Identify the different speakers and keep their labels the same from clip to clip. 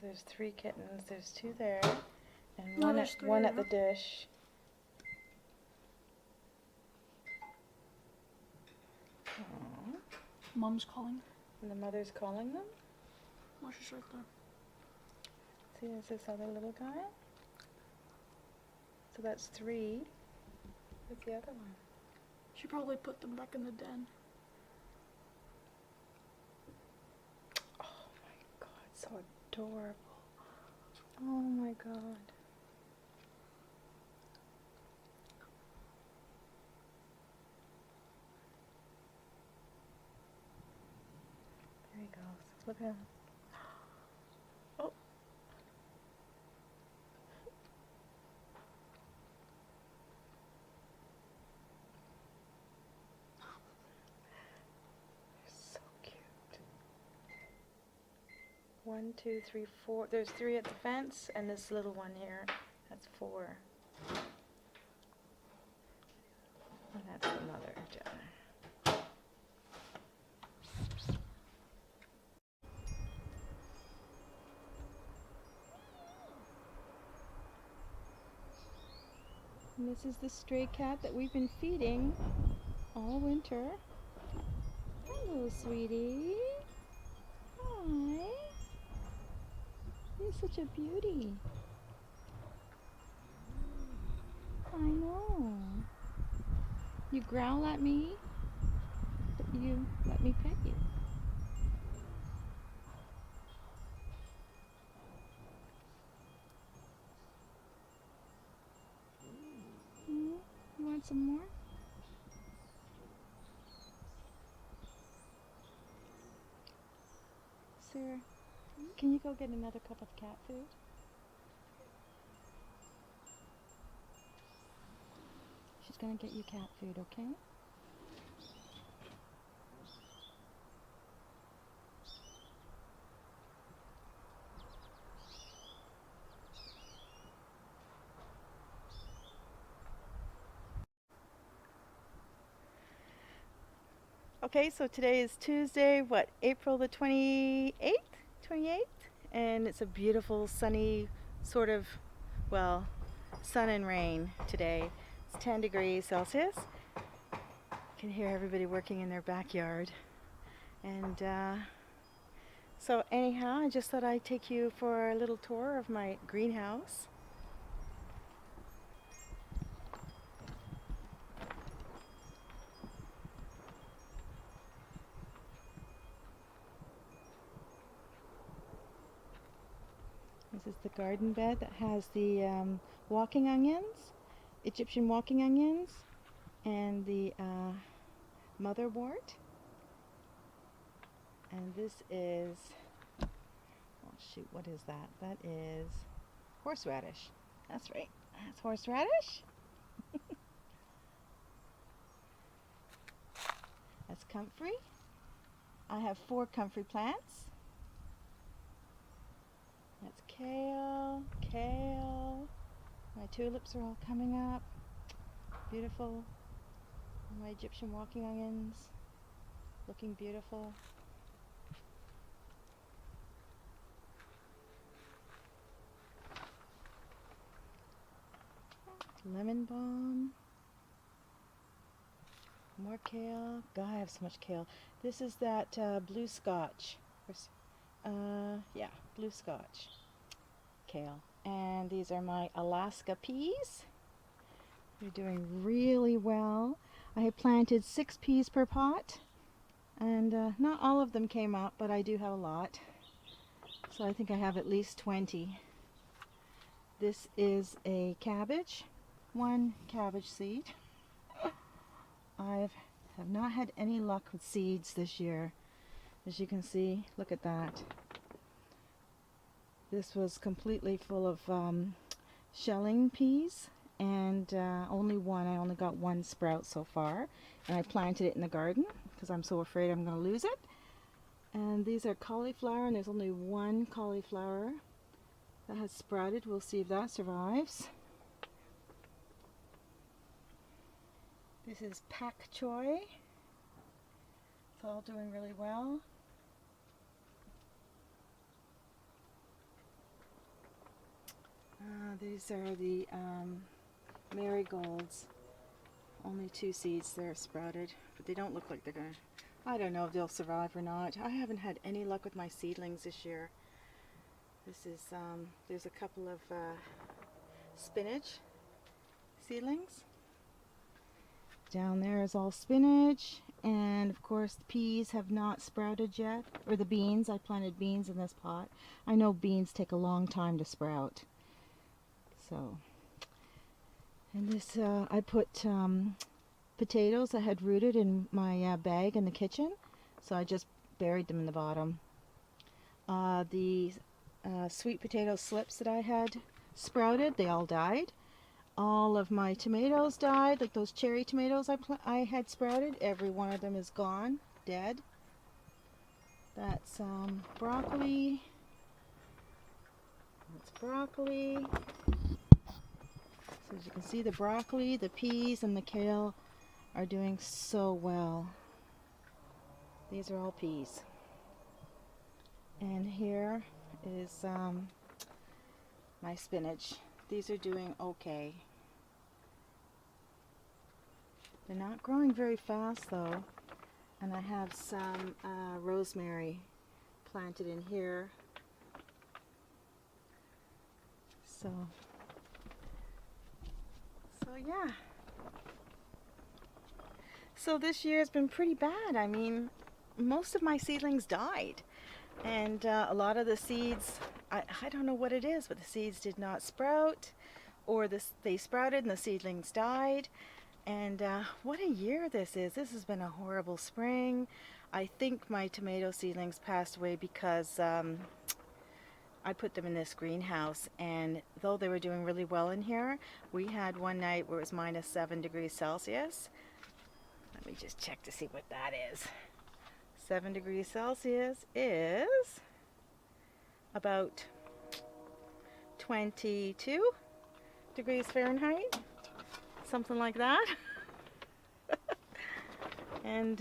Speaker 1: there's 3 kittens. There's 2 there, and one at the dish. Aww.
Speaker 2: Mom's calling.
Speaker 1: And the mother's calling them?
Speaker 2: Oh, she's right there.
Speaker 1: See, there's this other little guy. So that's 3. Where's the other one?
Speaker 2: She probably put them back in the den.
Speaker 1: Oh my god, so adorable. Oh my god. There he goes. Look at him. Oh. They're so cute. 1, 2, 3, 4. There's 3 at the fence, and this little one here. That's 4. And that's the mother, Jenna. And this is the stray cat that we've been feeding all winter. Hello, sweetie. Hi. You're such a beauty. I know. You growl at me, but you let me pet you. You want some more? Sarah, can you go get another cup of cat food? She's gonna get you cat food, okay? Okay, so today is Tuesday, April the 28th? 28th? And it's a beautiful sunny sort of, well, sun and rain today. It's 10 degrees Celsius. You can hear everybody working in their backyard. And so anyhow, I just thought I'd take you for a little tour of my greenhouse. This is the garden bed that has the walking onions, Egyptian walking onions, and the motherwort. And this is, oh shoot, what is that? That is horseradish. That's right, that's horseradish. That's comfrey. I have 4 comfrey plants. That's kale, kale. My tulips are all coming up. Beautiful. My Egyptian walking onions, looking beautiful. Lemon balm. More kale. God, I have so much kale. This is that blue Scotch. Yeah, blue Scotch kale. And these are my Alaska peas. They're doing really well. I have planted 6 peas per pot, and not all of them came up, but I do have a lot. So I think I have at least 20. This is a cabbage, 1 cabbage seed. I have not had any luck with seeds this year. As you can see, look at that. This was completely full of shelling peas, and I only got 1 sprout so far, and I planted it in the garden because I'm so afraid I'm going to lose it. And these are cauliflower, and there's only 1 cauliflower that has sprouted. We'll see if that survives. This is pak choy. It's all doing really well. These are the Marigolds. Only 2 seeds there sprouted, but they don't look like they're gonna. I don't know if they'll survive or not. I haven't had any luck with my seedlings this year. This is there's a couple of spinach seedlings. Down there is all spinach, and of course the peas have not sprouted yet, or the beans. I planted beans in this pot. I know beans take a long time to sprout. So, and this I put potatoes I had rooted in my bag in the kitchen, so I just buried them in the bottom. The sweet potato slips that I had sprouted, they all died. All of my tomatoes died, like those cherry tomatoes I had sprouted. Every one of them is gone, dead. That's broccoli. That's broccoli. So as you can see, the broccoli, the peas, and the kale are doing so well. These are all peas. And here is my spinach. These are doing okay. They're not growing very fast though. And I have some rosemary planted in here. So yeah. So this year has been pretty bad. I mean, most of my seedlings died. And a lot of the seeds, I don't know what it is, but the seeds did not sprout, or they sprouted and the seedlings died. And what a year this is. This has been a horrible spring. I think my tomato seedlings passed away because I put them in this greenhouse, and though they were doing really well in here, we had one night where it was minus 7 degrees Celsius. Let me just check to see what that is. 7 degrees Celsius is about 22 degrees Fahrenheit, something like that. And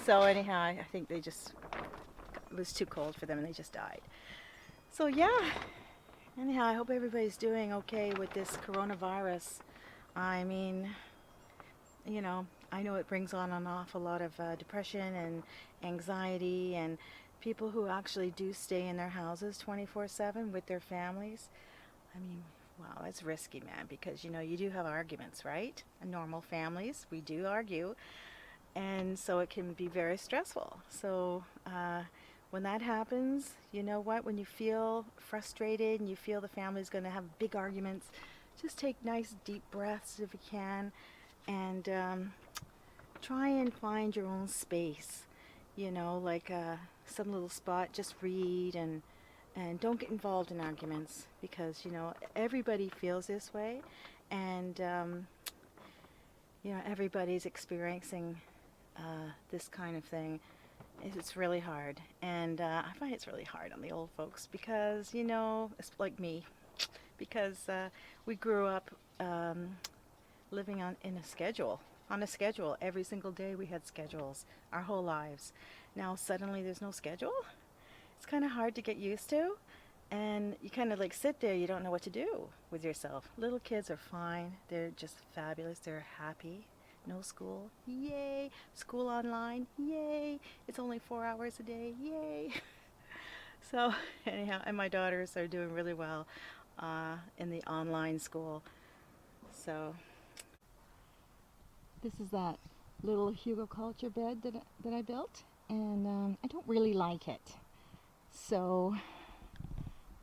Speaker 1: so anyhow, I think it was too cold for them and they just died. So yeah, anyhow, I hope everybody's doing okay with this coronavirus. I mean, you know, I know it brings on an awful lot of depression and anxiety, and people who actually do stay in their houses 24/7 with their families. I mean, wow, that's risky, man, because you know, you do have arguments, right? In normal families, we do argue, and so it can be very stressful. So when that happens, you know what, when you feel frustrated and you feel the family's going to have big arguments, just take nice deep breaths if you can, and try and find your own space, you know, like some little spot, just read, and don't get involved in arguments, because you know, everybody feels this way, and you know, everybody's experiencing this kind of thing. It's really hard, and I find it's really hard on the old folks, because you know, it's like me, because we grew up living on a schedule. Every single day we had schedules our whole lives. Now suddenly there's no schedule. It's kind of hard to get used to, and you kind of like sit there, you don't know what to do with yourself. Little kids are fine, they're just fabulous, they're happy. No school, yay. School online, yay. It's only 4 hours a day, yay. So anyhow, and my daughters are doing really well in the online school. So this is that little hugelkultur bed that I built, and I don't really like it. So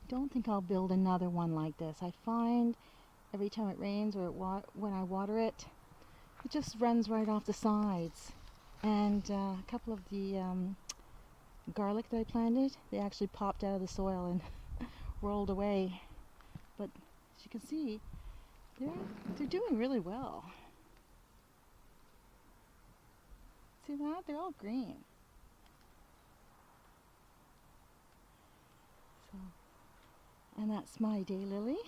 Speaker 1: don't think I'll build another one like this. I find every time it rains or when I water it, it just runs right off the sides. And a couple of the garlic that I planted, they actually popped out of the soil and rolled away. But as you can see, they're doing really well. See that? They're all green. So, and that's my daylily.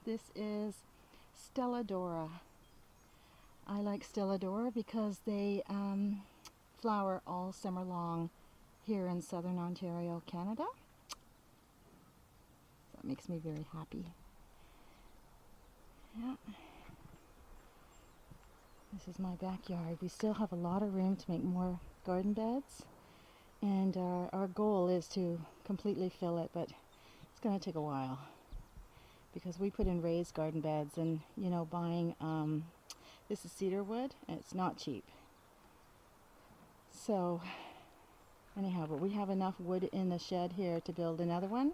Speaker 1: This is Stelladora. I like Stelladora because they flower all summer long here in southern Ontario, Canada. So that makes me very happy. Yeah. This is my backyard. We still have a lot of room to make more garden beds, and our goal is to completely fill it, but it's going to take a while because we put in raised garden beds, and you know, buying this is cedar wood and it's not cheap. So anyhow, but we have enough wood in the shed here to build another one.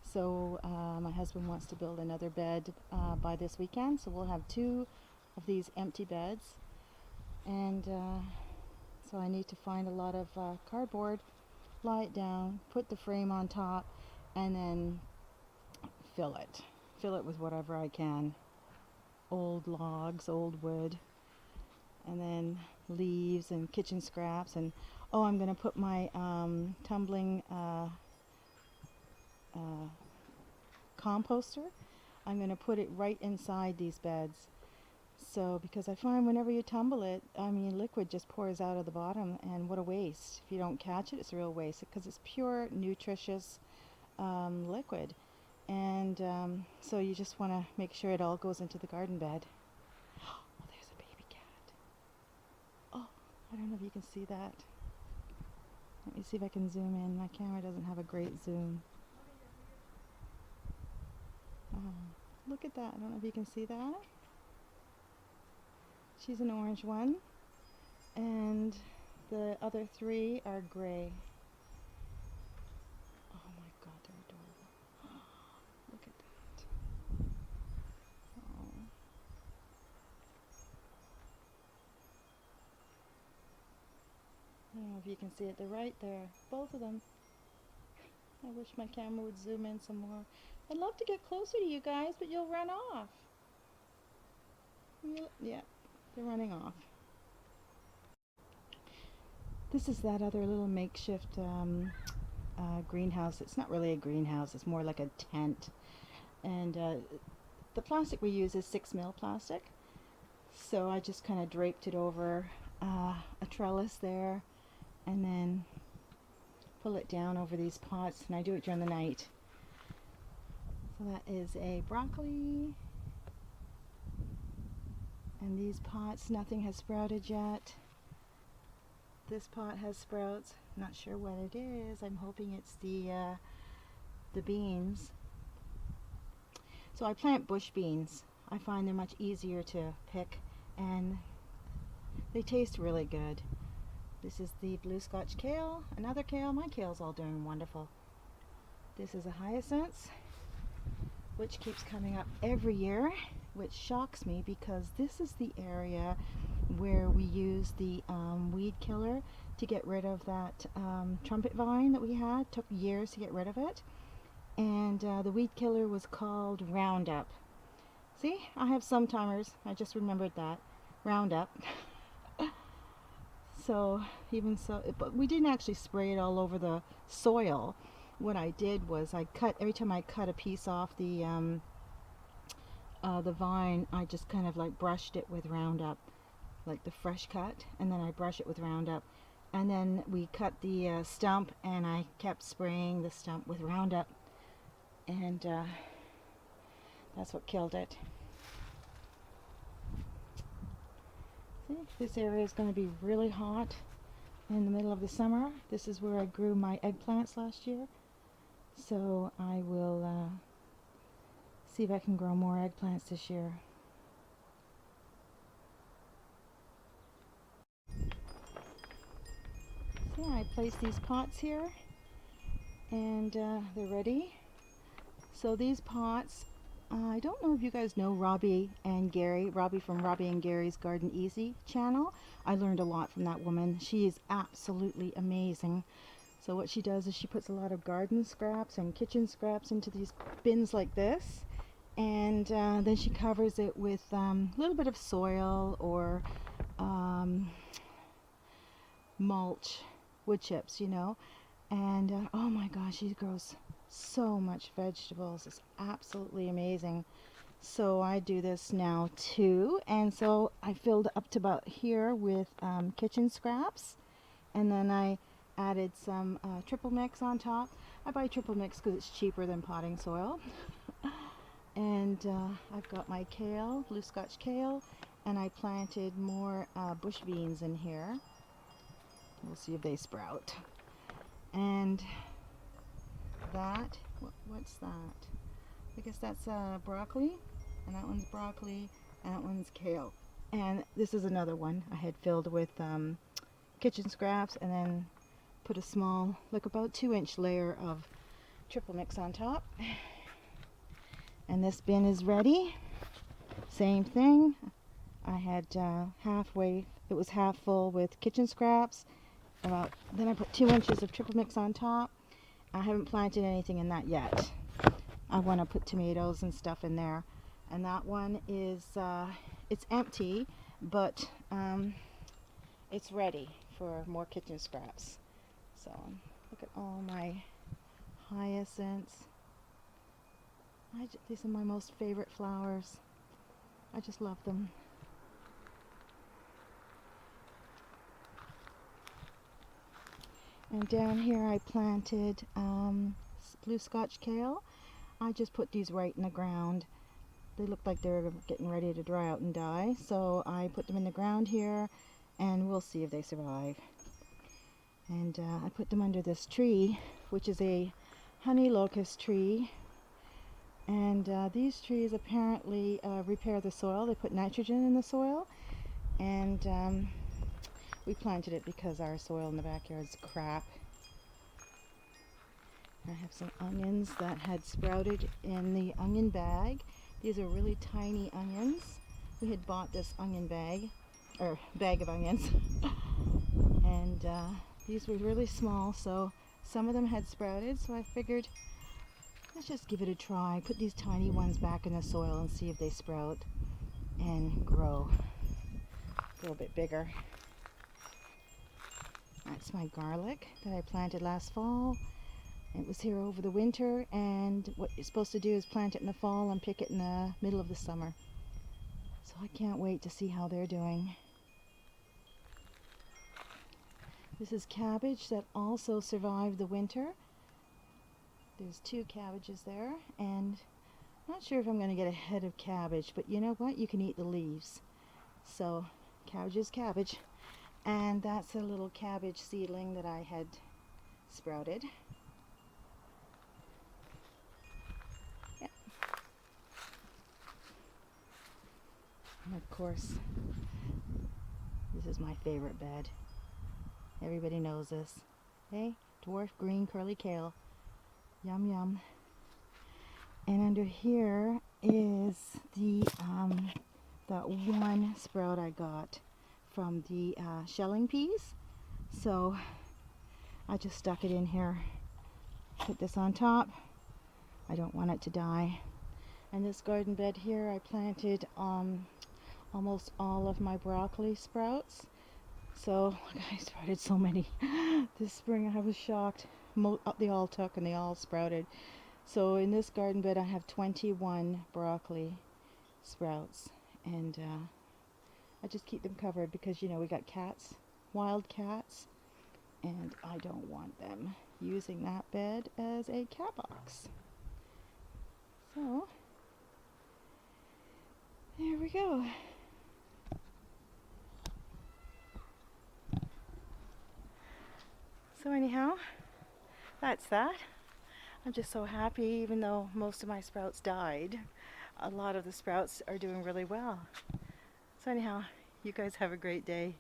Speaker 1: So my husband wants to build another bed by this weekend, so we'll have 2 of these empty beds, and so I need to find a lot of cardboard, lie it down, put the frame on top, and then fill it with whatever I can, old logs, old wood, and then leaves and kitchen scraps. And oh, I'm going to put my tumbling composter, I'm going to put it right inside these beds. So, because I find whenever you tumble it, I mean, liquid just pours out of the bottom, and what a waste. If you don't catch it, it's a real waste, because it's pure, nutritious liquid. And so you just want to make sure it all goes into the garden bed. Oh, there's a baby cat. Oh, I don't know if you can see that. Let me see if I can zoom in. My camera doesn't have a great zoom. Oh, look at that. I don't know if you can see that. She's an orange one, and the other 3 are gray. Oh my God, they're adorable. Look at that. Oh. I don't know if you can see it. They're right there, both of them. I wish my camera would zoom in some more. I'd love to get closer to you guys, but you'll run off. Yeah. They're running off. This is that other little makeshift greenhouse. It's not really a greenhouse, it's more like a tent. And the plastic we use is 6mm plastic. So I just kind of draped it over a trellis there, and then pull it down over these pots, and I do it during the night. So that is a broccoli. And these pots, nothing has sprouted yet. This pot has sprouts. Not sure what it is. I'm hoping it's the beans. So I plant bush beans. I find they're much easier to pick, and they taste really good. This is the blue Scotch kale, another kale. My kale's all doing wonderful. This is a hyacinth, which keeps coming up every year, which shocks me because this is the area where we use the weed killer to get rid of that trumpet vine that we had. Took years to get rid of it, and the weed killer was called Roundup. See, I have some timers. I just remembered that. Roundup. So even so, but we didn't actually spray it all over the soil. What I did was every time I cut a piece off the vine, I just kind of like brushed it with Roundup, like the fresh cut, and then I brush it with Roundup, and then we cut the stump, and I kept spraying the stump with Roundup, and that's what killed it. See, this area is going to be really hot in the middle of the summer. This is where I grew my eggplants last year, so I will see if I can grow more eggplants this year. So I placed these pots here, and they're ready. So these pots, I don't know if you guys know Robbie and Gary, Robbie from Robbie and Gary's Garden Easy channel. I learned a lot from that woman. She is absolutely amazing. So what she does is she puts a lot of garden scraps and kitchen scraps into these bins like this, and then she covers it with a little bit of soil or mulch, wood chips, you know, and oh my gosh, she grows so much vegetables. It's absolutely amazing. So I do this now too, and so I filled up to about here with kitchen scraps, and then I added some triple mix on top. I buy triple mix because it's cheaper than potting soil. And I've got my kale, blue Scotch kale, and I planted more bush beans in here. We'll see if they sprout. And that, what's that? I guess that's broccoli, and that one's broccoli, and that one's kale. And this is another one I had filled with kitchen scraps, and then put a small, like about 2-inch layer of triple mix on top. And this bin is ready. Same thing. I had halfway, it was half full with kitchen scraps. Then I put 2 inches of triple mix on top. I haven't planted anything in that yet. I want to put tomatoes and stuff in there. And that one is, it's empty, but it's ready for more kitchen scraps. So look at all my hyacinths. These are my most favorite flowers. I just love them. And down here I planted blue Scotch kale. I just put these right in the ground. They look like they're getting ready to dry out and die. So I put them in the ground here, and we'll see if they survive. And I put them under this tree, which is a honey locust tree. And these trees apparently repair the soil. They put nitrogen in the soil. And we planted it because our soil in the backyard is crap. I have some onions that had sprouted in the onion bag. These are really tiny onions. We had bought this onion bag, or bag of onions. And these were really small, so some of them had sprouted, so I figured let's just give it a try. Put these tiny ones back in the soil and see if they sprout and grow a little bit bigger. That's my garlic that I planted last fall. It was here over the winter, and what you're supposed to do is plant it in the fall and pick it in the middle of the summer. So I can't wait to see how they're doing. This is cabbage that also survived the winter. There's 2 cabbages there, and I'm not sure if I'm going to get a head of cabbage, but you know what? You can eat the leaves. So cabbage is cabbage. And that's a little cabbage seedling that I had sprouted. Yeah. And of course, this is my favorite bed. Everybody knows this. Hey, dwarf green curly kale. Yum yum. And under here is the that one sprout I got from the shelling peas. So I just stuck it in here. Put this on top. I don't want it to die. And this garden bed here I planted almost all of my broccoli sprouts. So I sprouted so many this spring. I was shocked. They all took and they all sprouted. So in this garden bed I have 21 broccoli sprouts, and I just keep them covered because, you know, we got cats, wild cats, and I don't want them using that bed as a cat box. So there we go. So anyhow, that's that. I'm just so happy, even though most of my sprouts died. A lot of the sprouts are doing really well. So anyhow, you guys have a great day.